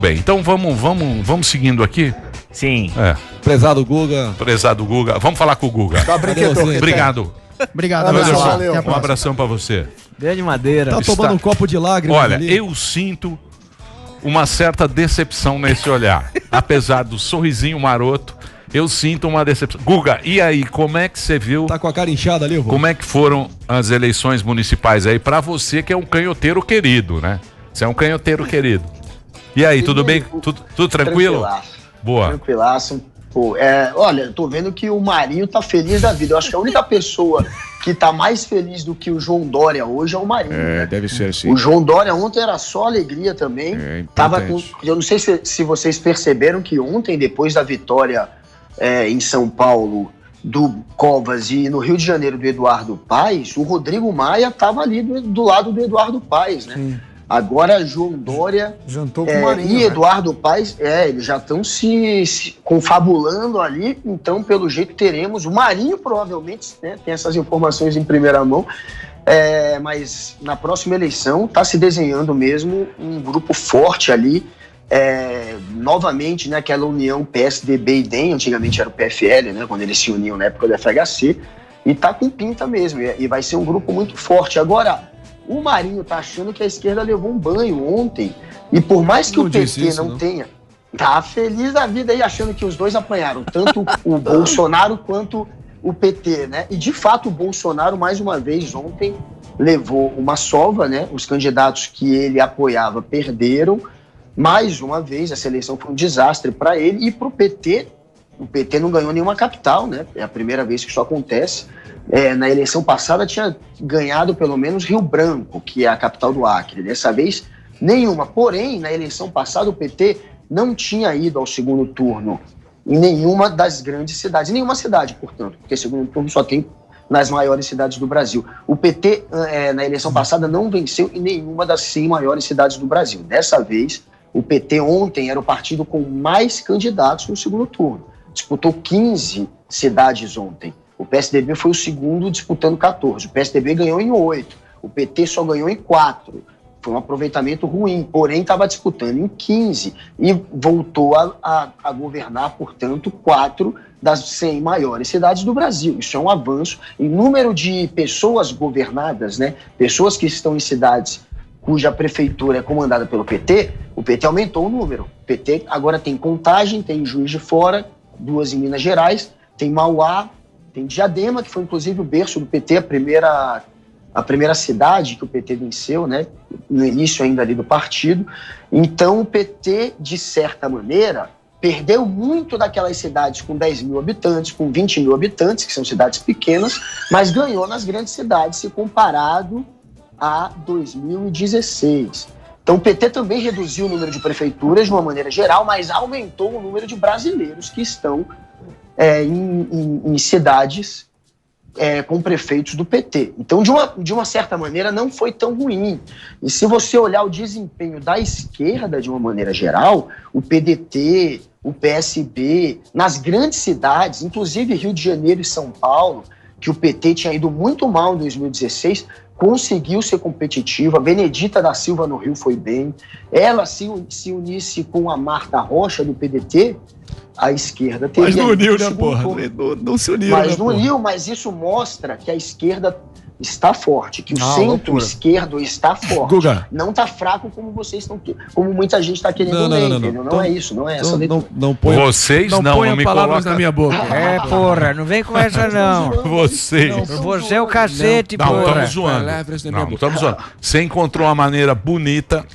Bem, então vamos seguindo aqui. Sim. Prezado Guga. Prezado Guga. Vamos falar com o Guga. Tá brinquedo. Obrigado. Obrigado, Anderson, valeu. um abração pra você. Grande madeira. Tá tomando um copo de lágrimas. Olha, ali. eu sinto uma certa decepção nesse olhar. Apesar do sorrisinho maroto, eu sinto uma decepção. Guga, e aí, como é que você viu? Tá com a cara inchada ali, vô? Como é que foram as eleições municipais aí pra você que é um canhoteiro querido, né? Você é um canhoteiro querido. E aí, tudo bem? Tudo tranquilo? Tranquilaço. Boa. Tranquilaço. Pô, olha, eu tô vendo que o Marinho tá feliz da vida. Eu acho que a única pessoa que tá mais feliz do que o João Dória hoje é o Marinho. Né? Deve ser sim. O João Dória ontem era só alegria também. Eu não sei se vocês perceberam que ontem, depois da vitória em São Paulo do Covas e no Rio de Janeiro do Eduardo Paes, o Rodrigo Maia tava ali do lado do Eduardo Paes, né? Sim. Agora, João Dória Jantou com o Marinho, e né? Eduardo Paes, eles já estão se confabulando ali, então, pelo jeito, teremos. O Marinho, provavelmente, né, tem essas informações em primeira mão, mas na próxima eleição está se desenhando mesmo um grupo forte ali, novamente, né, aquela união PSDB e DEM, antigamente era o PFL, né, quando eles se uniam na época do FHC, e tá com pinta mesmo, e vai ser um grupo muito forte. Agora, o Marinho tá achando que a esquerda levou um banho ontem. E por mais que o PT não tenha... Tá feliz da vida aí, achando que os dois apanharam. Tanto o Bolsonaro quanto o PT, né? E de fato o Bolsonaro, mais uma vez, ontem levou uma sova, né? Os candidatos que ele apoiava perderam. Mais uma vez, essa eleição foi um desastre para ele e para o PT. O PT não ganhou nenhuma capital, né? É a primeira vez que isso acontece. Na eleição passada tinha ganhado pelo menos Rio Branco, que é a capital do Acre. Dessa vez, nenhuma. Porém, na eleição passada, o PT não tinha ido ao segundo turno em nenhuma das grandes cidades. Em nenhuma cidade, portanto, porque segundo turno só tem nas maiores cidades do Brasil. O PT, na eleição passada, não venceu em nenhuma das 100 maiores cidades do Brasil. Dessa vez, o PT ontem era o partido com mais candidatos no segundo turno. Disputou 15 cidades ontem. O PSDB foi o segundo, disputando 14. O PSDB ganhou em 8. O PT só ganhou em 4. Foi um aproveitamento ruim, porém estava disputando em 15 e voltou a governar, portanto, 4 das 100 maiores cidades do Brasil. Isso é um avanço em número de pessoas governadas, né? Pessoas que estão em cidades cuja prefeitura é comandada pelo PT, o PT aumentou o número. O PT agora tem Contagem, tem Juiz de Fora, 2 em Minas Gerais, tem Mauá, tem Diadema, que foi inclusive o berço do PT, a primeira cidade que o PT venceu, né, no início ainda ali do partido. Então o PT, de certa maneira, perdeu muito daquelas cidades com 10 mil habitantes, com 20 mil habitantes, que são cidades pequenas, mas ganhou nas grandes cidades se comparado a 2016. Então o PT também reduziu o número de prefeituras de uma maneira geral, mas aumentou o número de brasileiros que estão em cidades com prefeitos do PT. Então, de uma certa maneira, não foi tão ruim. E se você olhar o desempenho da esquerda, de uma maneira geral, o PDT, o PSB, nas grandes cidades, inclusive Rio de Janeiro e São Paulo, que o PT tinha ido muito mal em 2016, conseguiu ser competitivo. A Benedita da Silva no Rio foi bem. Ela se unisse com a Marta Rocha do PDT, a esquerda teria... Mas não uniu, né, porra? Não se uniu, mas né, não uniu, mas isso mostra que a esquerda está forte, que o centro-esquerdo está forte. Guga. Não está fraco como vocês estão, como muita gente está querendo ler, entendeu? Não é isso, não é essa leitura. Vocês não me palavras na minha boca. Porra, não vem com essa não. Vocês. Você é o cacete, porra. Não, estamos zoando. Não, estamos zoando. Você encontrou uma maneira bonita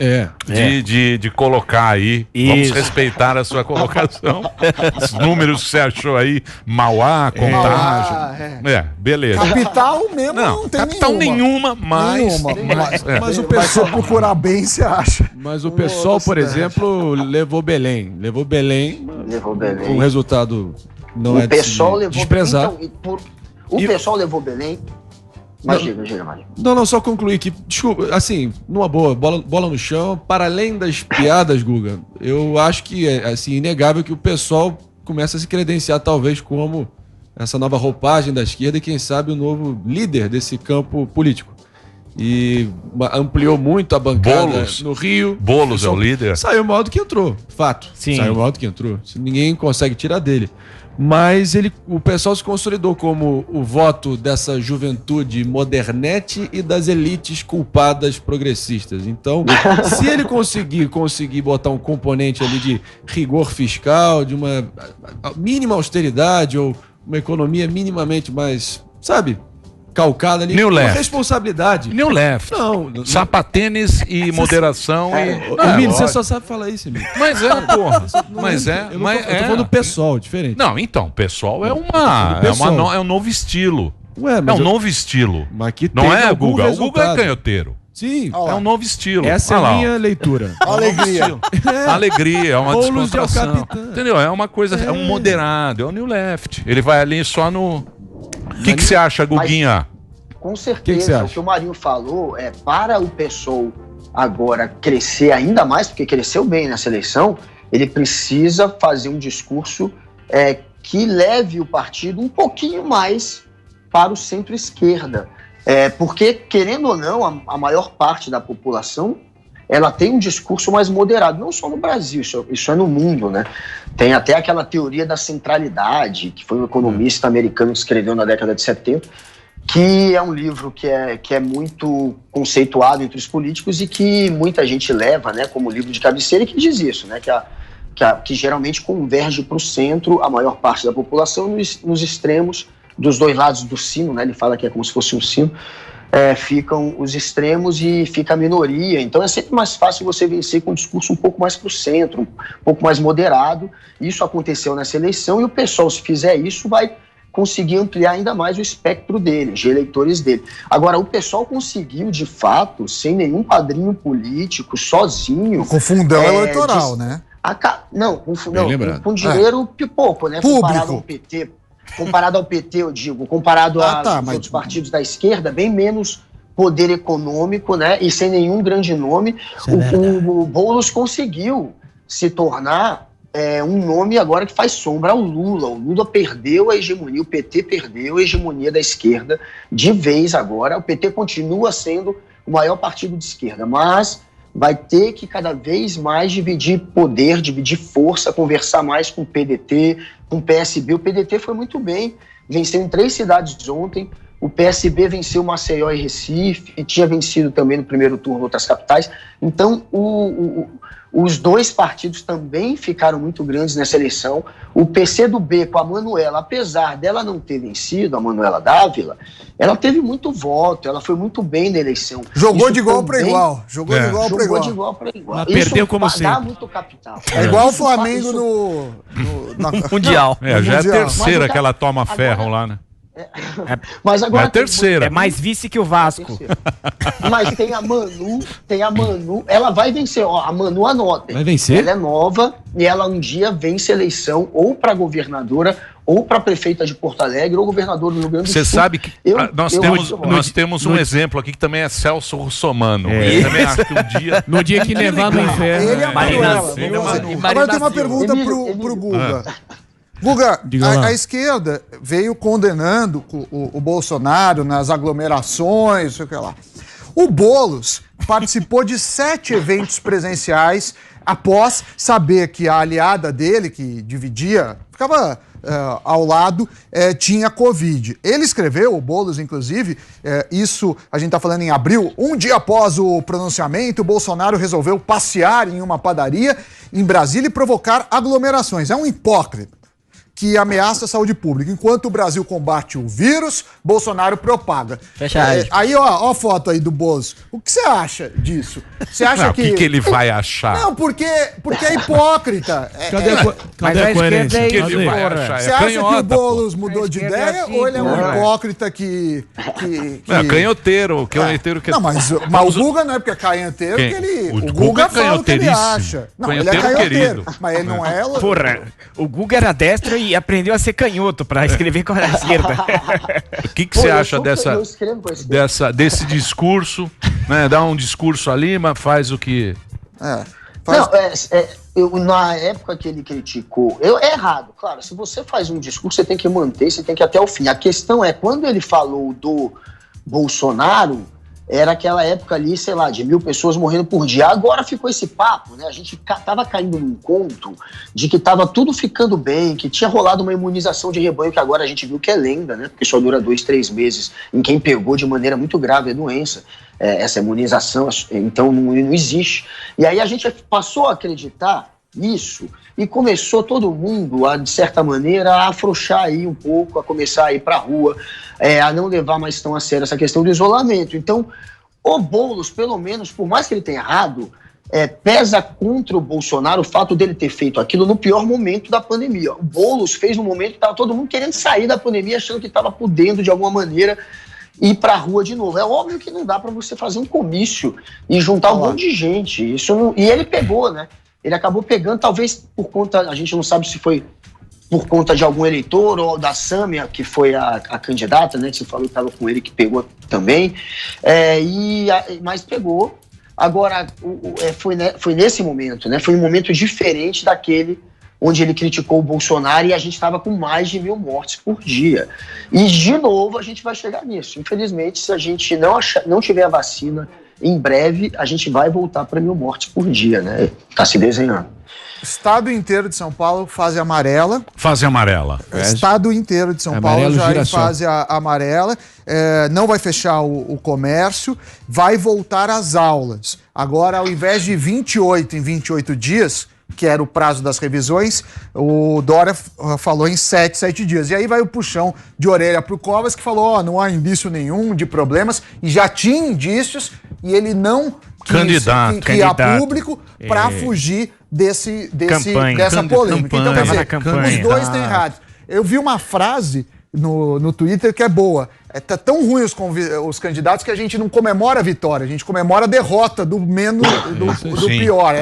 de colocar aí. Isso. Vamos respeitar a sua colocação. Os números que você achou aí, Mauá, Contagem. Beleza. Capital mesmo não tem capital nenhuma, mas... Mas o pessoal procurar bem, você acha. Mas o pessoal, por exemplo, levou Belém. Levou Belém. Um resultado não é desprezado. Então, o pessoal levou Belém. Mas diga, Mário. Não, só concluir que, desculpa, assim, numa boa, bola no chão, para além das piadas, Guga, eu acho que é, assim, inegável que o pessoal começa a se credenciar, talvez, como essa nova roupagem da esquerda e, quem sabe, o novo líder desse campo político. e ampliou muito a bancada Boulos. no Rio. Boulos é o líder. Saiu maior do que entrou, fato. Sim. Saiu maior do que entrou. Ninguém consegue tirar dele. Mas o pessoal se consolidou como o voto dessa juventude modernete e das elites culpadas progressistas. Então, se ele conseguir botar um componente ali de rigor fiscal, de uma mínima austeridade ou uma economia minimamente mais, sabe, calcada ali, New com left. responsabilidade. New left. Não. Sapatênis e moderação. Emílio, você só sabe falar isso, Emílio. Mas é, porra. Mas é. Eu tô falando do pessoal, diferente. Não, então, pessoal é um novo estilo. Ué, É um novo estilo. Mas que Não tem é o algum Guga. O Guga é resultado. canhoteiro. Sim. É um novo estilo. Essa é Olha a lá, ó. minha leitura. Alegria. Alegria, é uma Boulos de descontração. Alcapitã. Entendeu? É uma coisa, é um moderado, é o New Left. Ele vai ali só no... O que você acha, Guguinha? Com Que você certeza, acha? o que o Marinho falou é para o PSOL agora crescer ainda mais, porque cresceu bem nessa eleição, ele precisa fazer um discurso que leve o partido um pouquinho mais para o centro-esquerda. Porque, querendo ou não, a maior parte da população ela tem um discurso mais moderado, não só no Brasil, isso é no mundo, né? Tem até aquela teoria da centralidade, que foi um economista americano que escreveu na década de 70, que é um livro que é muito conceituado entre os políticos e que muita gente leva, né, como livro de cabeceira, e que diz isso, né, que geralmente converge para o centro a maior parte da população, nos extremos dos dois lados do sino, né, ele fala que é como se fosse um sino, ficam os extremos e fica a minoria. Então é sempre mais fácil você vencer com um discurso um pouco mais para o centro, um pouco mais moderado. Isso aconteceu nessa eleição e o pessoal, se fizer isso, vai conseguir ampliar ainda mais o espectro dele, de eleitores dele. Agora, o pessoal conseguiu, de fato, sem nenhum padrinho político, sozinho... Com fundão eleitoral, né? Com dinheiro pipoco, né? Público. Comparado ao PT, eu digo, comparado aos outros partidos da esquerda, bem menos poder econômico, né? E sem nenhum grande nome. O Boulos conseguiu se tornar um nome agora que faz sombra ao Lula. O Lula perdeu a hegemonia, o PT perdeu a hegemonia da esquerda de vez agora. O PT continua sendo o maior partido de esquerda, mas vai ter que cada vez mais dividir poder, dividir força, conversar mais com o PDT, com o PSB. O PDT foi muito bem, venceu em 3 cidades ontem. O PSB venceu Maceió e Recife, e tinha vencido também no primeiro turno outras capitais. Então, os dois partidos também ficaram muito grandes nessa eleição. O PCdoB com a Manuela, apesar dela não ter vencido, a Manuela Dávila, ela teve muito voto, ela foi muito bem na eleição. Jogou de igual para igual. Jogou de igual para igual. Ela perdeu como sempre. Dá muito capital. É igual o Flamengo no Mundial. Já é a terceira Mas que ela toma ferro lá, né? Mas agora É a terceira. É mais vice que o Vasco. Mas tem a Manu, ela vai vencer, ó, a Manu anota. Vai vencer? Ela é nova e ela um dia vence a eleição ou para governadora ou para prefeita de Porto Alegre ou governador do Rio Grande do Sul. Você sabe que nós temos um exemplo aqui que também é Celso Russomano. Eu também acho que um dia... No dia que nevar no inferno. Ele é a Manuela. Agora tem uma pergunta pro Guga. Guga, a esquerda veio condenando o Bolsonaro nas aglomerações, sei o que lá. O Boulos participou de 7 eventos presenciais após saber que a aliada dele, que dividia, ficava ao lado, tinha Covid. Ele escreveu, o Boulos inclusive, isso a gente tá falando em abril, um dia após o pronunciamento, o Bolsonaro resolveu passear em uma padaria em Brasília e provocar aglomerações. É um hipócrita que ameaça a saúde pública. Enquanto o Brasil combate o vírus, Bolsonaro propaga. Fecha aspas. Aí, ó a foto aí do Boulos. O que você acha disso? Você acha O que ele vai achar? Não, porque é hipócrita. Cadê a coerência? O que ele vai achar? Você acha que o Boulos mudou de ideia ou ele é um hipócrita que... Canhoteiro. Que Não, mas o Guga não é porque é canhoteiro que ele... O Guga fala o que ele acha. Não, ele é canhoteiro. Mas ele não é... Porra, o Guga era destro e aprendeu a ser canhoto pra escrever com a esquerda. O que você acha desse discurso? Né? Dá um discurso ali, mas faz o que... Na época que ele criticou, é errado, claro, se você faz um discurso, você tem que manter, você tem que ir até o fim. A questão é, quando ele falou do Bolsonaro, era aquela época ali, sei lá, de 1.000 pessoas morrendo por dia. Agora ficou esse papo, né? A gente tava caindo num conto de que tava tudo ficando bem, que tinha rolado uma imunização de rebanho, que agora a gente viu que é lenda, né? Porque só dura 2, 3 meses, em quem pegou de maneira muito grave a doença, essa imunização, então não existe. E aí a gente passou a acreditar nisso e começou todo mundo, de certa maneira, a afrouxar aí um pouco, a começar a ir pra rua, a não levar mais tão a sério essa questão do isolamento. Então, o Boulos, pelo menos, por mais que ele tenha errado, pesa contra o Bolsonaro o fato dele ter feito aquilo no pior momento da pandemia. O Boulos fez no momento que estava todo mundo querendo sair da pandemia, achando que estava podendo, de alguma maneira, ir para a rua de novo. É óbvio que não dá para você fazer um comício e juntar um monte de gente. Isso não... E ele pegou, né? Ele acabou pegando, talvez por conta, a gente não sabe se foi por conta de algum eleitor ou da Sâmia, que foi a candidata, né? Que você falou que estava com ele, que pegou também. Mas pegou. Agora, foi nesse momento, né? Foi um momento diferente daquele onde ele criticou o Bolsonaro e a gente estava com mais de 1.000 mortes por dia. E, de novo, a gente vai chegar nisso. Infelizmente, se a gente não tiver a vacina, em breve a gente vai voltar para 1.000 mortes por dia, né? Está se desenhando. Estado inteiro de São Paulo, fase amarela. Fase amarela. Estado inteiro de São Paulo já em fase amarela. Não vai fechar o comércio, vai voltar às aulas. Agora, ao invés de 28 em 28 dias, que era o prazo das revisões, o Dória falou em 7 dias. E aí vai o puxão de orelha pro Covas, que falou, não há indício nenhum de problemas, e já tinha indícios, e ele não quis criar público para fugir dessa polêmica. Então, quer dizer, os dois têm errado. Eu vi uma frase no Twitter que é boa. Tá tão ruim os candidatos que a gente não comemora a vitória, a gente comemora a derrota do menos do pior.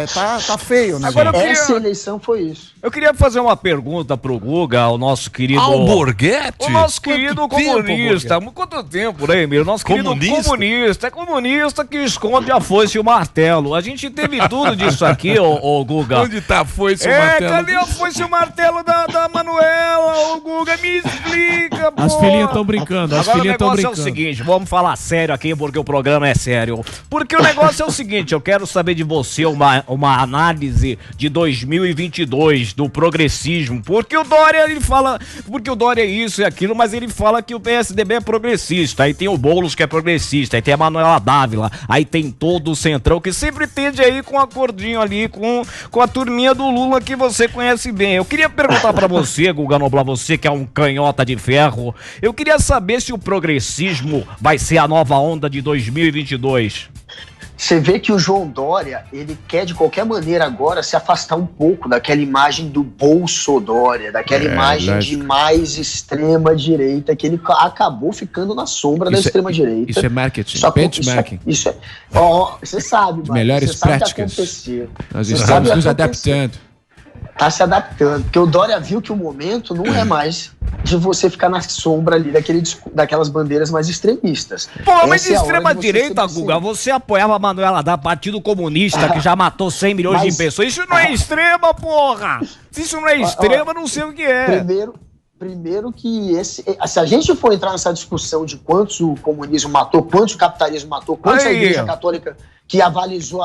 Tá feio, né? Agora, essa eleição foi isso. Eu queria fazer uma pergunta pro Guga, o nosso querido... Alborguete? O nosso querido comunista. Quanto tempo, né, Emílio? Nosso querido comunista. É comunista que esconde a foice e o martelo. A gente teve tudo disso aqui, ô Guga. Onde tá a foice e o martelo? Cadê a foice e o martelo da Manuela, ô Guga? Me explica, pô. As filhinhas estão brincando, o negócio é o seguinte, vamos falar sério aqui, porque o programa é sério. Porque o negócio é o seguinte, eu quero saber de você uma análise de 2022 do progressismo. Porque o Dória, ele fala, porque o Dória é isso e aquilo, mas ele fala que o PSDB é progressista. Aí tem o Boulos que é progressista, aí tem a Manuela Dávila, aí tem todo o Centrão, que sempre tende aí com um acordinho ali, com a turminha do Lula que você conhece bem. Eu queria perguntar pra você, Guga Noblar, você que é um canhota de ferro, eu queria saber se o progressismo vai ser a nova onda de 2022. Você vê que o João Dória, ele quer de qualquer maneira agora se afastar um pouco daquela imagem do Bolsodória, daquela imagem de mais extrema direita, que ele acabou ficando na sombra da extrema direita. Isso é marketing, benchmarking. Você sabe, mas melhores práticas. Nós estamos nos adaptando. Tá se adaptando, porque o Dória viu que o momento não é mais de você ficar na sombra ali daquelas bandeiras mais extremistas. Pô, mas de extrema direita, Guga, você apoiava a Manuela da Partido Comunista, que já matou 100 milhões de pessoas. Isso não é extrema, porra! Se isso não é extrema, não sei o que é. Primeiro que se a gente for entrar nessa discussão de quantos o comunismo matou, quantos o capitalismo matou, quantos a Igreja Católica, que avalizou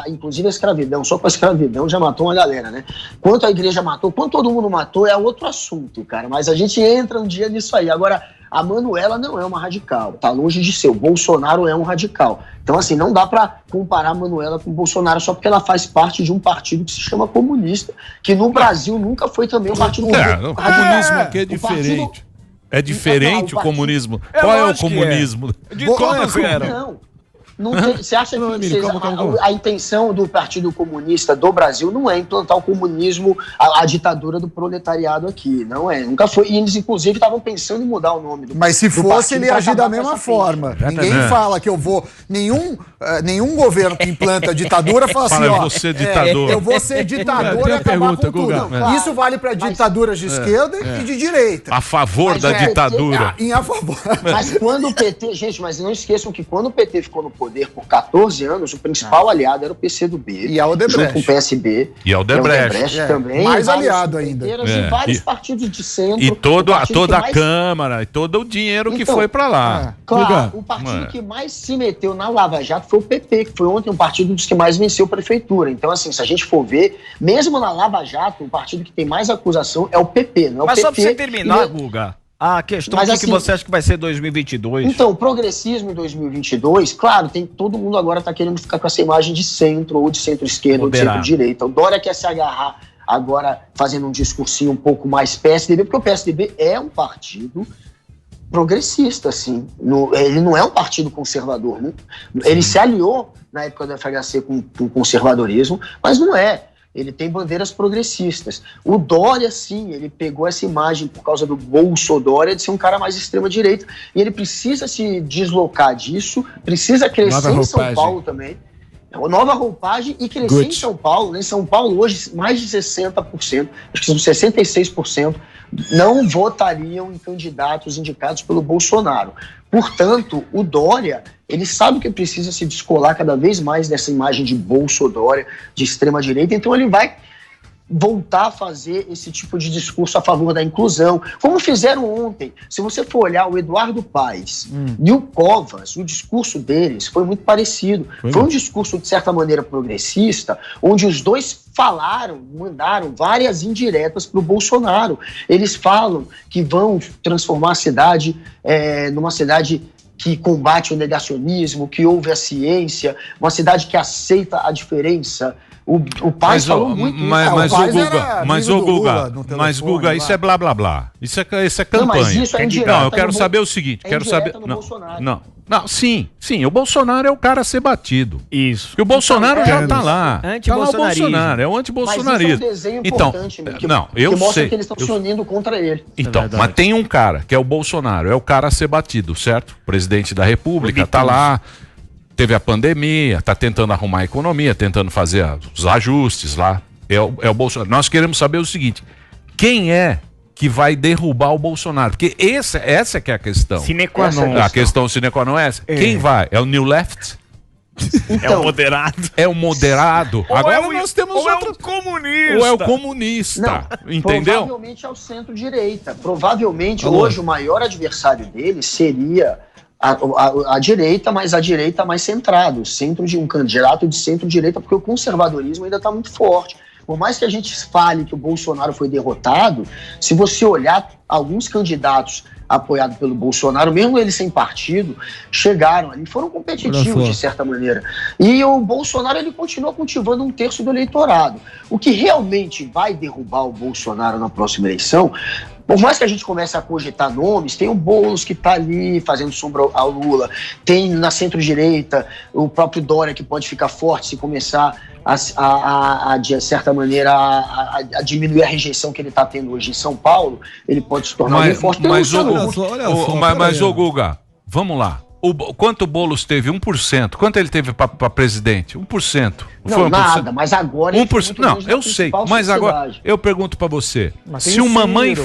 inclusive a escravidão, só com a escravidão já matou uma galera, né? Quanto a igreja matou, quanto todo mundo matou, é outro assunto, cara. Mas a gente entra um dia nisso aí. Agora, a Manuela não é uma radical, tá longe de ser. O Bolsonaro é um radical. Então, assim, não dá pra comparar a Manuela com o Bolsonaro só porque ela faz parte de um partido que se chama comunista, que no Brasil nunca foi também um partido comunista. O comunismo aqui é diferente. É diferente o comunismo. Qual é o comunismo? De todas eram. Não. Você acha que a intenção do Partido Comunista do Brasil não é implantar o comunismo, a ditadura do proletariado aqui, não é, nunca foi, e eles inclusive estavam pensando em mudar o nome do Mas se fosse, ele ia agir da mesma forma. Ninguém fala que eu vou, nenhum governo que implanta ditadura fala assim, ó, você ditador. Eu vou ser ditador e acabar com tudo. Isso vale para ditaduras de esquerda e de direita. A favor da ditadura. A favor. Mas quando o PT, gente, mas não esqueçam que quando o PT ficou no poder, poder por 14 anos, o principal aliado era o PCdoB. E a Odebrecht. Junto com o PSB. E a Odebrecht. Também. Mais aliado ainda. E vários partidos de centro. E toda a Câmara, e todo o dinheiro que foi para lá. Claro, o partido que mais se meteu na Lava Jato foi o PP, que foi ontem um partido dos que mais venceu a prefeitura. Então, assim, se a gente for ver, mesmo na Lava Jato, o partido que tem mais acusação é o PP, não é o PP. Mas só pra você terminar, Guga, a questão que você acha que vai ser 2022? Então, o progressismo em 2022, claro, todo mundo agora está querendo ficar com essa imagem de centro, ou de centro-esquerda, ou de centro-direita. O Dória quer se agarrar agora fazendo um discursinho um pouco mais PSDB, porque o PSDB é um partido progressista, assim. Ele não é um partido conservador. Né? Ele se aliou, na época do FHC, com o conservadorismo, mas não é. Ele tem bandeiras progressistas. O Dória, sim, ele pegou essa imagem por causa do Bolsodória de ser um cara mais extrema-direita. E ele precisa se deslocar disso, precisa crescer em São Paulo também. Nova roupagem e crescer em São Paulo. Em São Paulo, hoje, mais de 60%, acho que são 66%, não votariam em candidatos indicados pelo Bolsonaro. Portanto, o Dória, ele sabe que precisa se descolar cada vez mais dessa imagem de Bolsodória, de extrema-direita, então ele vai voltar a fazer esse tipo de discurso a favor da inclusão, como fizeram ontem. Se você for olhar o Eduardo Paes e o Covas, o discurso deles foi muito parecido. Foi um discurso, de certa maneira, progressista, onde os dois mandaram várias indiretas para o Bolsonaro. Eles falam que vão transformar a cidade numa cidade que combate o negacionismo, que ouve a ciência, uma cidade que aceita a diferença. O Paes falou muito mas Guga, isso é blá blá blá. Isso é campanha. Não, mas isso é indireta. Não, eu quero saber o seguinte, Sim, o Bolsonaro é o cara a ser batido. Isso. E o Bolsonaro já tá lá. Tá lá o Bolsonaro, é o anti-bolsonarismo. Mas isso é um desenho importante, eu que mostra sei. que eles estão se unindo contra ele. Então, mas tem um cara, que é o Bolsonaro, é o cara a ser batido, certo? O presidente da República tá lá, teve a pandemia, tá tentando arrumar a economia, tentando fazer os ajustes lá. É o Bolsonaro. Nós queremos saber o seguinte, quem é que vai derrubar o Bolsonaro? Porque essa que é a questão. Sine qua non. A questão sine qua non é essa. Quem vai? É o New Left? Então, é o moderado. É o moderado. Agora nós temos outro comunista. Ou é o comunista. Não, entendeu? Provavelmente é o centro-direita. Provavelmente hoje o maior adversário dele seria a direita, mas a direita mais centrada, um candidato de centro-direita, porque o conservadorismo ainda está muito forte. Por mais que a gente fale que o Bolsonaro foi derrotado, se você olhar alguns candidatos apoiados pelo Bolsonaro, mesmo eles sem partido, chegaram ali, foram competitivos de certa maneira. E o Bolsonaro, ele continua cultivando 1/3 do eleitorado. O que realmente vai derrubar o Bolsonaro na próxima eleição, por mais que a gente comece a cogitar nomes, tem o Boulos que está ali fazendo sombra ao Lula, tem na centro-direita o próprio Dória que pode ficar forte se começar de certa maneira, a diminuir a rejeição que ele está tendo hoje em São Paulo, ele pode se tornar muito forte. Mas, ô Guga, vamos lá. Quanto o Boulos teve? 1%. Quanto ele teve para presidente? 1%. Não, foi 1%? Nada, mas agora... 1%. Não, eu sei, mas agora eu pergunto para você, se o Mamãe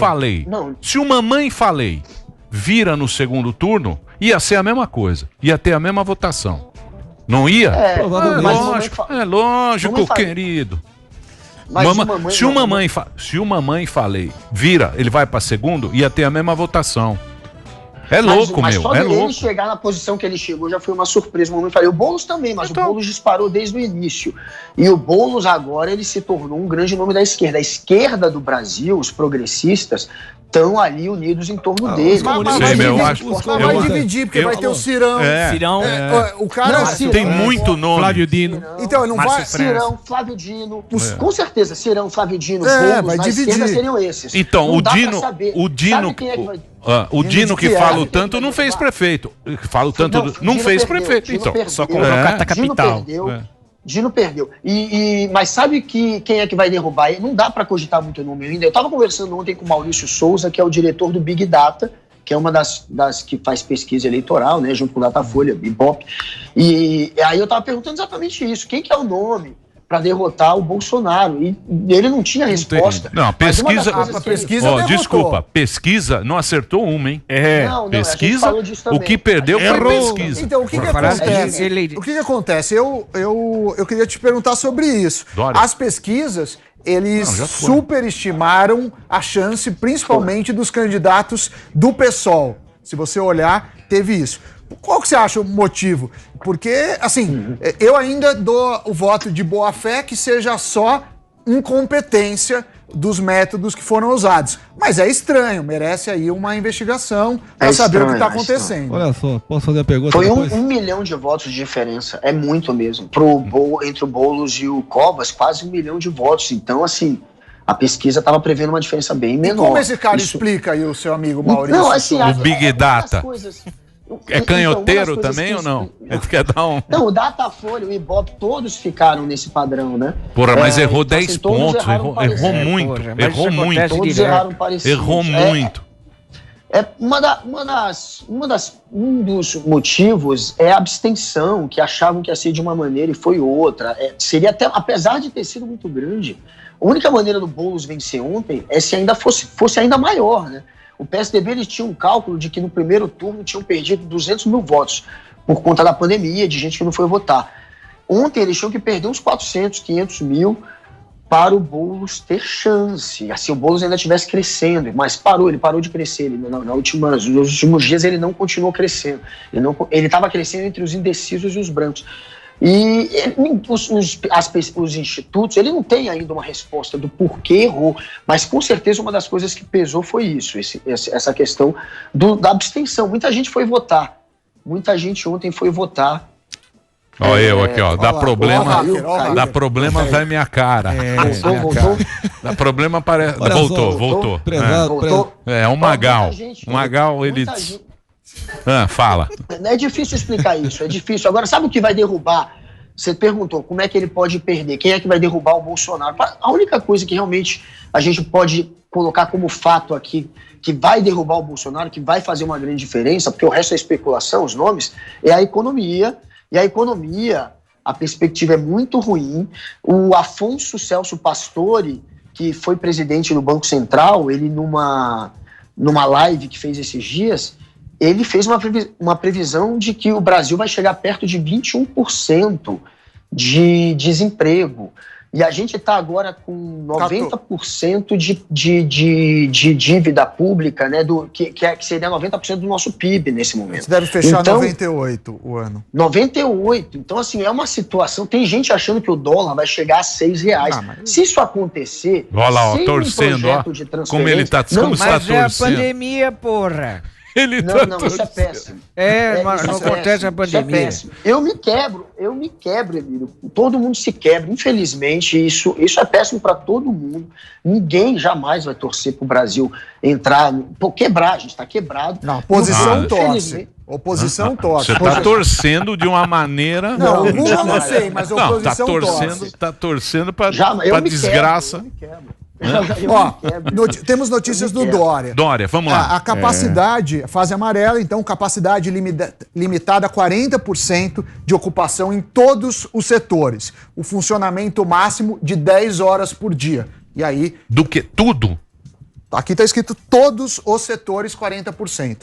Falei vira no segundo turno, ia ser a mesma coisa, ia ter a mesma votação. Não ia? Lógico, querido. Se o Mamãe Falei vira, ele vai para segundo, ia ter a mesma votação. Mas só ele chegar na posição que ele chegou já foi uma surpresa. O Boulos também, mas o Boulos disparou desde o início. E o Boulos agora ele se tornou um grande nome da esquerda. A esquerda do Brasil, os progressistas, estão ali unidos em torno dele. Vai dividir, porque vai ter o Cirão. O cara... Tem muito nome. Flávio Dino. Então, não vai... Cirão, Flávio Dino. Com certeza, Cirão, Flávio Dino, Boulos, na esquerda seriam esses. Então, o Dino que fala o tanto não fez prefeito. Fala o tanto, não fez prefeito. Então, só colocou carta capital. Dino perdeu. Mas sabe quem é que vai derrubar? Não dá para cogitar muito nome ainda. Eu estava conversando ontem com o Maurício Souza, que é o diretor do Big Data, que é uma das que faz pesquisa eleitoral, né, junto com o Datafolha, Ibope. E aí eu estava perguntando exatamente isso. Quem que é o nome para derrotar o Bolsonaro. E ele não tinha resposta. Não, desculpa, pesquisa não acertou uma, hein? Pesquisa, o que perdeu foi pesquisa. Então, o que acontece? O que acontece? Eu queria te perguntar sobre isso. Dória. As pesquisas, eles superestimaram a chance, principalmente dos candidatos do PSOL. Se você olhar, teve isso. Qual que você acha o motivo? Porque, assim, eu ainda dou o voto de boa-fé que seja só incompetência dos métodos que foram usados. Mas é estranho, merece aí uma investigação para saber o que está acontecendo. Olha só, posso fazer a pergunta? Foi 1 milhão de votos de diferença, é muito mesmo. Entre o Boulos e o Covas, quase 1 milhão de votos. Então, assim, a pesquisa estava prevendo uma diferença bem menor. E como esse cara explica aí, o seu amigo Maurício? Não, assim, o Big Data. É canhoteiro também ou não? Ele quer dar um... Não, o Datafolha, o Ibope, todos ficaram nesse padrão, né? Porra, mas errou 10 pontos, errou muito. Todos erraram parecido. Errou muito. Um dos motivos é a abstenção, que achavam que ia ser de uma maneira e foi outra. Seria até, apesar de ter sido muito grande, a única maneira do Boulos vencer ontem é se ainda fosse ainda maior, né? O PSDB eles tinham um cálculo de que no primeiro turno tinham perdido 200 mil votos por conta da pandemia, de gente que não foi votar. Ontem eles tinham que perder uns 400, 500 mil para o Boulos ter chance. Assim, o Boulos ainda estivesse crescendo, mas ele parou de crescer. Nos últimos dias ele não continuou crescendo. Ele estava crescendo entre os indecisos e os brancos. E os institutos, ele não tem ainda uma resposta do porquê errou, mas com certeza uma das coisas que pesou foi isso, essa questão da abstenção. Muita gente foi votar, muita gente ontem foi votar. Ó, eu aqui, ó, dá problema vai minha cara. Voltou? Dá problema parece... Voltou. É um Magal. Um Magal, ele... fala. É difícil explicar isso, é difícil. Agora, sabe o que vai derrubar? Você perguntou como é que ele pode perder, quem é que vai derrubar o Bolsonaro? A única coisa que realmente a gente pode colocar como fato aqui, que vai derrubar o Bolsonaro, que vai fazer uma grande diferença, porque o resto é especulação, os nomes, é a economia. E a economia, a perspectiva é muito ruim. O Afonso Celso Pastore, que foi presidente do Banco Central, ele numa live que fez esses dias, ele fez uma previsão de que o Brasil vai chegar perto de 21% de desemprego. E a gente está agora com 90% de dívida pública, né, que seria 90% do nosso PIB nesse momento. Você deve fechar 98 o ano. 98. Então, assim, é uma situação... Tem gente achando que o dólar vai chegar a R$6. Se isso acontecer... Olha lá, ó, torcendo, ó. Como ele está torcendo. Mas é a pandemia, porra. Não, isso é péssimo. Mas não acontece a pandemia. É péssimo. Eu me quebro, Emílio. Todo mundo se quebra. Infelizmente, isso é péssimo para todo mundo. Ninguém jamais vai torcer pro Brasil entrar, quebrar. A gente está quebrado. Não, a oposição torce. Oposição torce. Você está torcendo de uma maneira... Não, eu não sei, mas a oposição torce. Está torcendo para desgraça. Eu me quebro. Temos notícias do Dória. Dória, vamos lá. A capacidade, fase amarela, então, capacidade limitada a 40% de ocupação em todos os setores. O funcionamento máximo de 10 horas por dia. E aí... Do que? Tudo? Aqui está escrito todos os setores, 40%.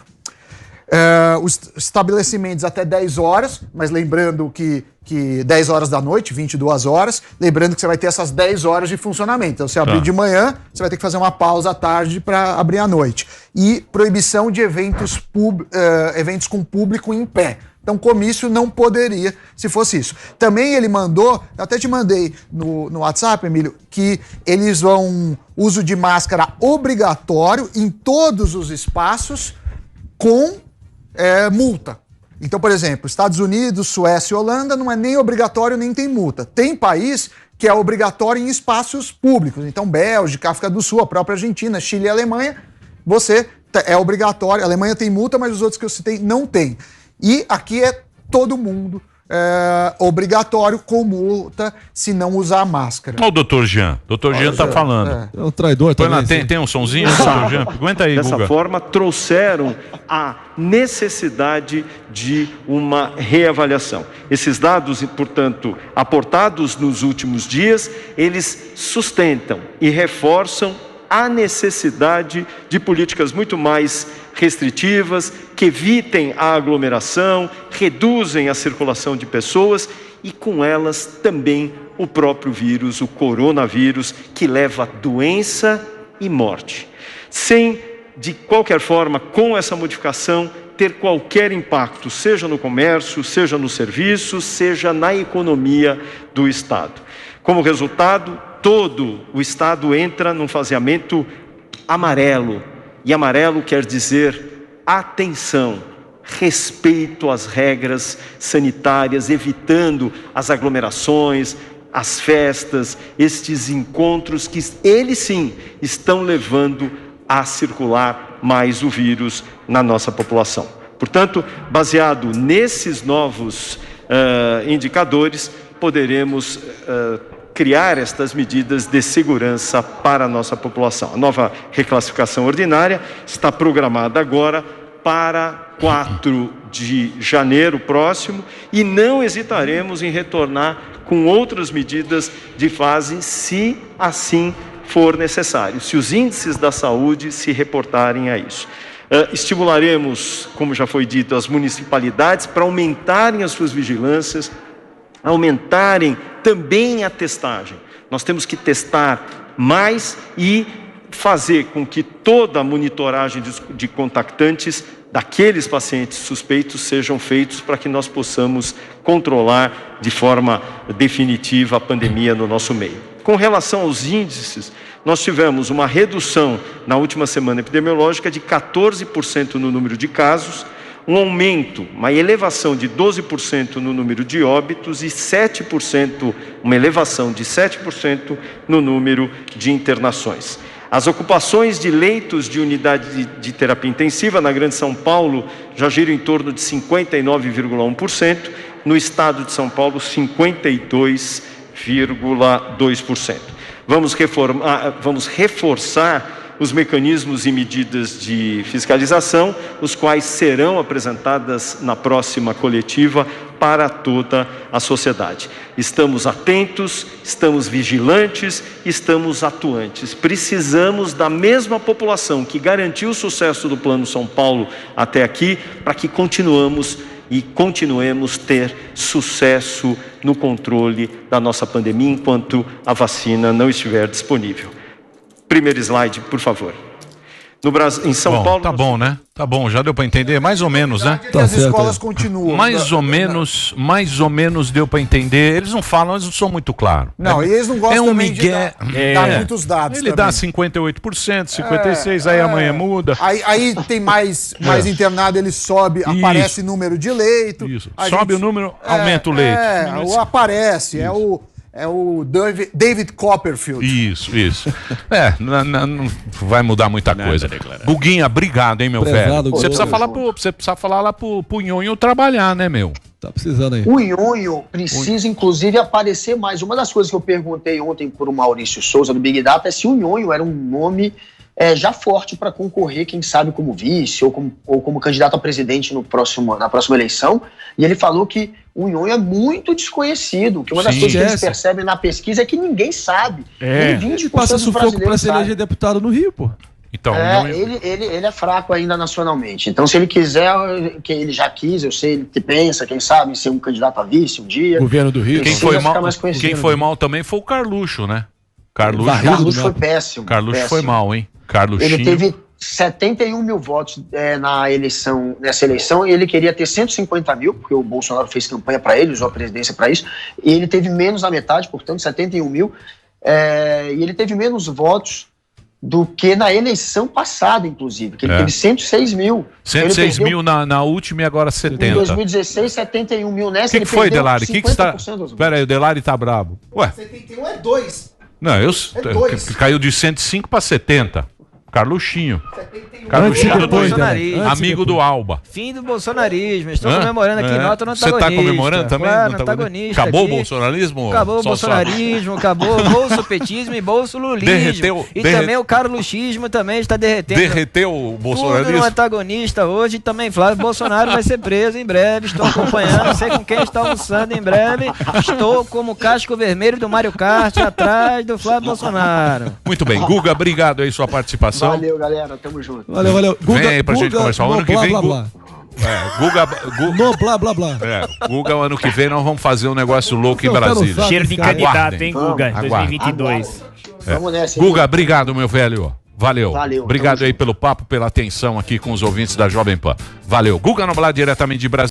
Os estabelecimentos até 10 horas, mas lembrando que 10 horas da noite, 22 horas, lembrando que você vai ter essas 10 horas de funcionamento. Então, se abrir de manhã, você vai ter que fazer uma pausa à tarde para abrir à noite. E proibição de eventos com público em pé. Então, comício não poderia se fosse isso. Também ele mandou, eu até te mandei no WhatsApp, Emílio, que eles vão uso de máscara obrigatório em todos os espaços com multa. Então, por exemplo, Estados Unidos, Suécia e Holanda não é nem obrigatório nem tem multa. Tem país que é obrigatório em espaços públicos. Então, Bélgica, África do Sul, a própria Argentina, Chile e Alemanha, é obrigatório. A Alemanha tem multa, mas os outros que eu citei não tem. E aqui é todo mundo obrigatório com multa se não usar máscara. Olha o doutor Jean. Doutor Jean tá falando. É um traidor também. Tem um sonzinho, doutor Jean? Aguenta aí, Dessa Guga. forma, trouxeram a necessidade de uma reavaliação. Esses dados, portanto, aportados nos últimos dias, eles sustentam e reforçam a necessidade de políticas muito mais restritivas, que evitem a aglomeração, reduzem a circulação de pessoas e com elas também o próprio vírus, o coronavírus, que leva doença e morte. Sem, de qualquer forma, com essa modificação, ter qualquer impacto, seja no comércio, seja no serviço, seja na economia do Estado. Como resultado, todo o Estado entra num faseamento amarelo. E amarelo quer dizer atenção, respeito às regras sanitárias, evitando as aglomerações, as festas, estes encontros que eles sim estão levando a circular mais o vírus na nossa população. Portanto, baseado nesses novos indicadores, poderemos criar estas medidas de segurança para a nossa população. A nova reclassificação ordinária está programada agora para 4 de janeiro próximo e não hesitaremos em retornar com outras medidas de fase, se assim for necessário, se os índices da saúde se reportarem a isso. Estimularemos, como já foi dito, as municipalidades para aumentarem as suas vigilâncias, aumentarem também a testagem. Nós temos que testar mais e fazer com que toda a monitoragem de contactantes daqueles pacientes suspeitos sejam feitos para que nós possamos controlar de forma definitiva a pandemia no nosso meio. Com relação aos índices, nós tivemos uma redução na última semana epidemiológica de 14% no número de casos, um aumento, uma elevação de 12% no número de óbitos e 7%, uma elevação de 7% no número de internações. As ocupações de leitos de unidade de terapia intensiva na Grande São Paulo já giram em torno de 59,1%, no estado de São Paulo 52,2%. Vamos reforçar os mecanismos e medidas de fiscalização, os quais serão apresentadas na próxima coletiva para toda a sociedade. Estamos atentos, estamos vigilantes, estamos atuantes. Precisamos da mesma população que garantiu o sucesso do Plano São Paulo até aqui, para que continuemos ter sucesso no controle da nossa pandemia enquanto a vacina não estiver disponível. Primeiro slide, por favor. No Brasil, em São Paulo... Tá bom, né? Tá bom, já deu para entender, mais ou menos, né? As escolas continuam. Mais ou menos deu para entender. Eles não falam, eles não são muito claros. Não, e eles não gostam também de dar muitos dados. Ele dá 58%, 56%, aí amanhã muda. Aí tem mais internado, ele sobe, aparece número de leito. Isso. Sobe o número, aumenta o leito. Aparece, é o David Copperfield. Isso. Não vai mudar muita coisa. Guguinha, obrigado, hein, meu velho. Você precisa falar lá pro Nhonho trabalhar, né, meu? Tá precisando aí. O Nhonho precisa, inclusive, aparecer mais. Uma das coisas que eu perguntei ontem pro Maurício Souza, do Big Data, é se o Nhonho era um nome já forte para concorrer, quem sabe, como vice ou como candidato a presidente na próxima eleição. E ele falou que o Nhonho é muito desconhecido, que uma das coisas que eles percebem na pesquisa é que ninguém sabe. Ele passa sufoco para se eleger deputado no Rio, pô. Então, ele é fraco ainda nacionalmente. Então, se ele quiser, que ele já quis, eu sei, ele pensa, quem sabe, ser um candidato a vice um dia. Governo do Rio. Quem foi mal também foi o Carluxo, né? Carluxo foi péssimo. Carluxo foi mal, hein? Ele teve 71 mil votos nessa eleição, e ele queria ter 150 mil, porque o Bolsonaro fez campanha para ele, usou a presidência para isso, e ele teve menos da metade, portanto 71 mil, e ele teve menos votos do que na eleição passada, inclusive, que ele teve 106 mil. 106 mil na última e agora 70. Em 2016, 71 mil nessa. O que foi, Delari? Pera aí, o Delari tá brabo. Ué? 71 é 2. Não, caiu de 105 para 70. Carluxinho. Carluxinho depois, amigo do Alba. Fim do bolsonarismo. Estou comemorando aqui nota no antagonista. Você está comemorando também? Claro, antagonista. Acabou o bolsonarismo? Acabou o bolsonarismo, acabou o bolsopetismo e bolsolulismo. Também o carluxismo também está derretendo. Derreteu o bolsonarismo? Tudo no antagonista hoje. Também Flávio Bolsonaro vai ser preso em breve. Estou acompanhando, não sei com quem está almoçando em breve. Estou como casco vermelho do Mario Kart atrás do Flávio Bolsonaro. Muito bem. Guga, obrigado aí sua participação. Valeu, galera. Tamo junto. Valeu. Guga, vem aí pra gente conversar. O ano que vem... Guga... No blá, blá, blá. Guga, o ano que vem nós vamos fazer um negócio louco em Brasília. Cheiro de candidato, hein, Guga? 2022. Vamos nessa. Guga, obrigado, meu velho. Valeu. Obrigado aí pelo papo, pela atenção aqui com os ouvintes da Jovem Pan. Valeu. Guga Noblar, diretamente de Brasília.